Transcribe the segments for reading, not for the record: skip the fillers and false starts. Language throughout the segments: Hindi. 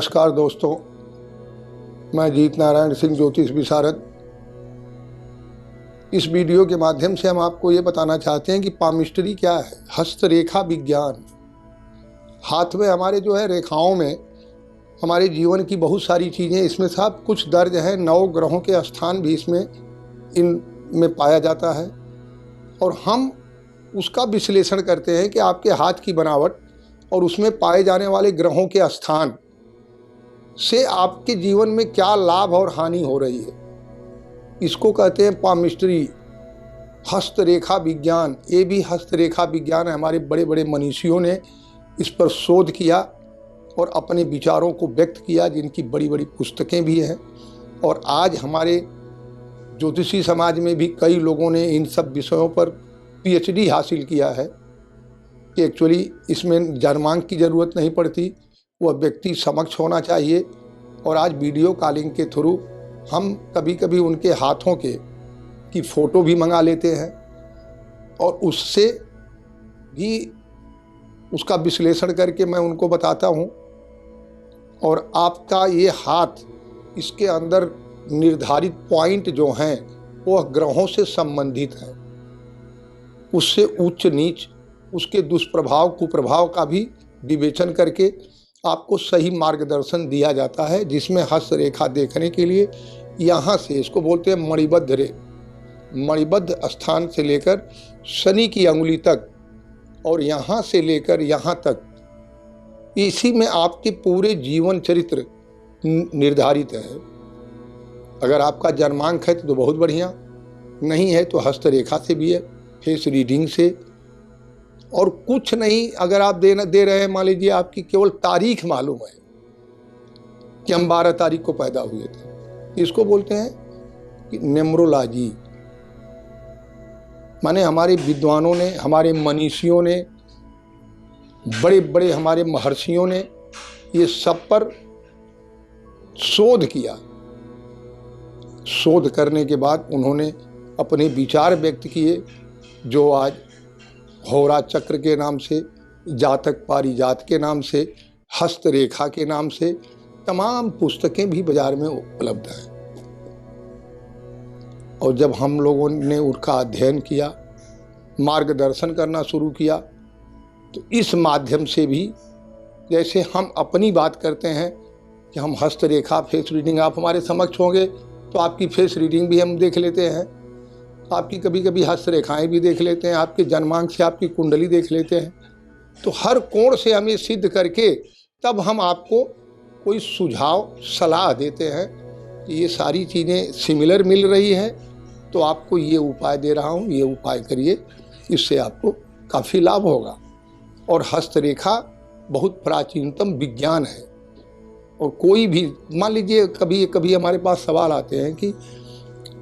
नमस्कार दोस्तों, मैं जीत नारायण सिंह ज्योतिष विशारद। इस वीडियो के माध्यम से हम आपको ये बताना चाहते हैं कि पामिस्ट्री क्या है। हस्तरेखा विज्ञान, हाथ में हमारे जो है रेखाओं में हमारे जीवन की बहुत सारी चीज़ें इसमें सब कुछ दर्ज है। 9 ग्रहों के स्थान भी इसमें इनमें पाया जाता है और हम उसका विश्लेषण करते हैं कि आपके हाथ की बनावट और उसमें पाए जाने वाले ग्रहों के स्थान से आपके जीवन में क्या लाभ और हानि हो रही है। इसको कहते हैं पामिस्ट्री, हस्तरेखा विज्ञान। ये भी हस्तरेखा विज्ञान है। हमारे बड़े बड़े मनीषियों ने इस पर शोध किया और अपने विचारों को व्यक्त किया, जिनकी बड़ी बड़ी पुस्तकें भी हैं। और आज हमारे ज्योतिषी समाज में भी कई लोगों ने इन सब विषयों पर पीएचडी हासिल किया है कि एक्चुअली इसमें जन्मांक की ज़रूरत नहीं पड़ती, वह व्यक्ति समक्ष होना चाहिए। और आज वीडियो कॉलिंग के थ्रू हम कभी कभी उनके हाथों की फ़ोटो भी मंगा लेते हैं और उससे भी उसका विश्लेषण करके मैं उनको बताता हूँ। और आपका ये हाथ, इसके अंदर निर्धारित पॉइंट जो हैं वह ग्रहों से संबंधित हैं। उससे उच्च नीच, उसके दुष्प्रभाव कुप्रभाव का भी विवेचन करके आपको सही मार्गदर्शन दिया जाता है, जिसमें हस्तरेखा देखने के लिए यहाँ से, इसको बोलते हैं मणिबद्ध स्थान से लेकर शनि की अंगुली तक और यहाँ से लेकर यहाँ तक, इसी में आपके पूरे जीवन चरित्र निर्धारित है। अगर आपका जन्मांक है तो बहुत बढ़िया, नहीं है तो हस्तरेखा से भी है, फेस रीडिंग से। और कुछ नहीं, अगर आप दे रहे हैं, मान लीजिए आपकी केवल तारीख मालूम है कि हम 12 तारीख को पैदा हुए थे, इसको बोलते हैं कि न्यूमरोलॉजी। माने हमारे विद्वानों ने, हमारे मनीषियों ने, बड़े बड़े हमारे महर्षियों ने ये सब पर शोध किया। शोध करने के बाद उन्होंने अपने विचार व्यक्त किए, जो आज होरा चक्र के नाम से, जातक पारिजात के नाम से, हस्तरेखा के नाम से तमाम पुस्तकें भी बाजार में उपलब्ध हैं। और जब हम लोगों ने उनका अध्ययन किया, मार्गदर्शन करना शुरू किया, तो इस माध्यम से भी, जैसे हम अपनी बात करते हैं कि हम हस्तरेखा फेस रीडिंग, आप हमारे समक्ष होंगे तो आपकी फेस रीडिंग भी हम देख लेते हैं, आपकी कभी कभी हस्तरेखाएं भी देख लेते हैं, आपके जन्मांक से आपकी कुंडली देख लेते हैं। तो हर कोण से हम ये सिद्ध करके तब हम आपको कोई सुझाव सलाह देते हैं कि ये सारी चीज़ें सिमिलर मिल रही है, तो आपको ये उपाय दे रहा हूँ, ये उपाय करिए, इससे आपको काफ़ी लाभ होगा। और हस्तरेखा बहुत प्राचीनतम विज्ञान है। और कोई भी, मान लीजिए कभी कभी हमारे पास सवाल आते हैं कि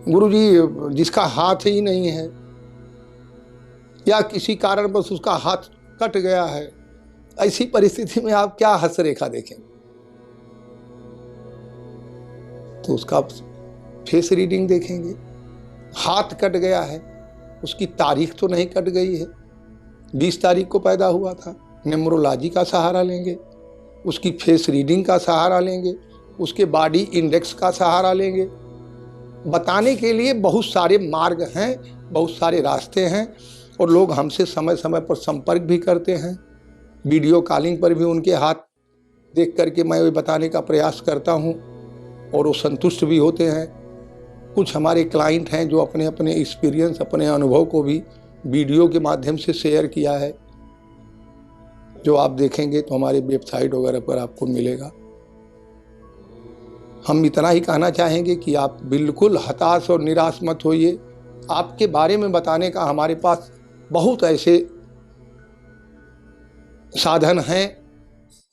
गुरुजी, जिसका हाथ ही नहीं है या किसी कारण बस उसका हाथ कट गया है, ऐसी परिस्थिति में आप क्या हस्तरेखा देखेंगे? तो उसका फेस रीडिंग देखेंगे। हाथ कट गया है, उसकी तारीख तो नहीं कट गई है, 20 तारीख को पैदा हुआ था, न्यूमरोलॉजी का सहारा लेंगे, उसकी फेस रीडिंग का सहारा लेंगे, उसके बॉडी इंडेक्स का सहारा लेंगे। बताने के लिए बहुत सारे मार्ग हैं, बहुत सारे रास्ते हैं। और लोग हमसे समय समय पर संपर्क भी करते हैं। वीडियो कॉलिंग पर भी उनके हाथ देख करके मैं ये बताने का प्रयास करता हूं और वो संतुष्ट भी होते हैं। कुछ हमारे क्लाइंट हैं जो अपने अपने एक्सपीरियंस, अपने अनुभव को भी वीडियो के माध्यम से शेयर किया है, जो आप देखेंगे तो हमारे वेबसाइट वगैरह पर आपको मिलेगा। हम इतना ही कहना चाहेंगे कि आप बिल्कुल हताश और निराश मत होइए। आपके बारे में बताने का हमारे पास बहुत ऐसे साधन हैं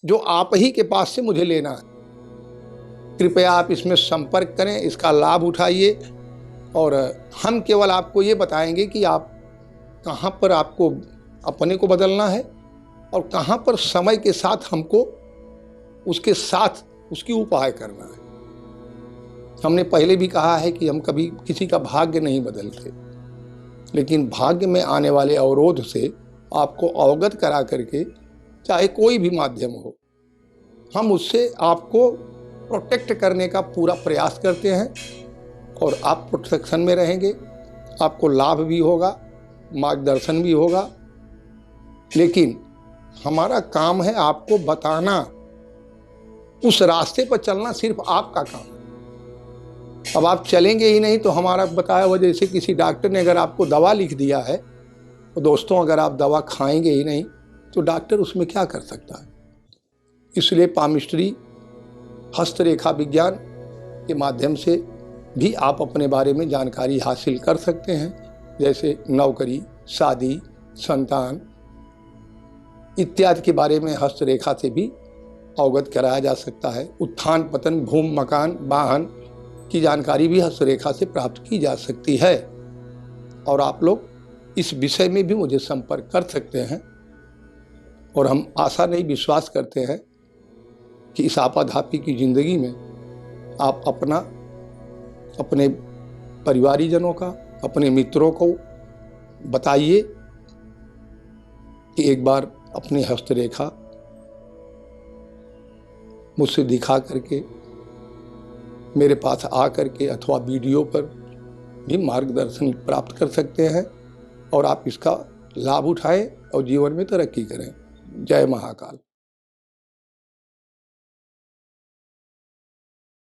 जो आप ही के पास से मुझे लेना है। कृपया आप इसमें संपर्क करें, इसका लाभ उठाइए। और हम केवल आपको ये बताएंगे कि आप कहाँ पर आपको अपने को बदलना है और कहाँ पर समय के साथ हमको उसके साथ उसकी उपाय करना है। हमने पहले भी कहा है कि हम कभी किसी का भाग्य नहीं बदलते, लेकिन भाग्य में आने वाले अवरोध से आपको अवगत करा करके, चाहे कोई भी माध्यम हो, हम उससे आपको प्रोटेक्ट करने का पूरा प्रयास करते हैं और आप प्रोटेक्शन में रहेंगे, आपको लाभ भी होगा, मार्गदर्शन भी होगा। लेकिन हमारा काम है आपको बताना, उस रास्ते पर चलना सिर्फ आपका काम है। अब आप चलेंगे ही नहीं तो हमारा बताया हुआ जैसे किसी डॉक्टर ने अगर आपको दवा लिख दिया है तो दोस्तों अगर आप दवा खाएंगे ही नहीं तो डॉक्टर उसमें क्या कर सकता है। इसलिए पामिस्ट्री हस्तरेखा विज्ञान के माध्यम से भी आप अपने बारे में जानकारी हासिल कर सकते हैं, जैसे नौकरी, शादी, संतान इत्यादि के बारे में हस्तरेखा से भी अवगत कराया जा सकता है। उत्थान पतन, भूमि, मकान, वाहन की जानकारी भी हस्तरेखा से प्राप्त की जा सकती है। और आप लोग इस विषय में भी मुझे संपर्क कर सकते हैं और हम आशा नहीं विश्वास करते हैं कि इस आपाधापी की ज़िंदगी में आप अपने परिवारीजनों का, अपने मित्रों को बताइए कि एक बार अपनी हस्तरेखा मुझसे दिखा करके, मेरे पास आ करके अथवा वीडियो पर भी मार्गदर्शन प्राप्त कर सकते हैं और आप इसका लाभ उठाएं और जीवन में तरक्की करें। जय महाकाल।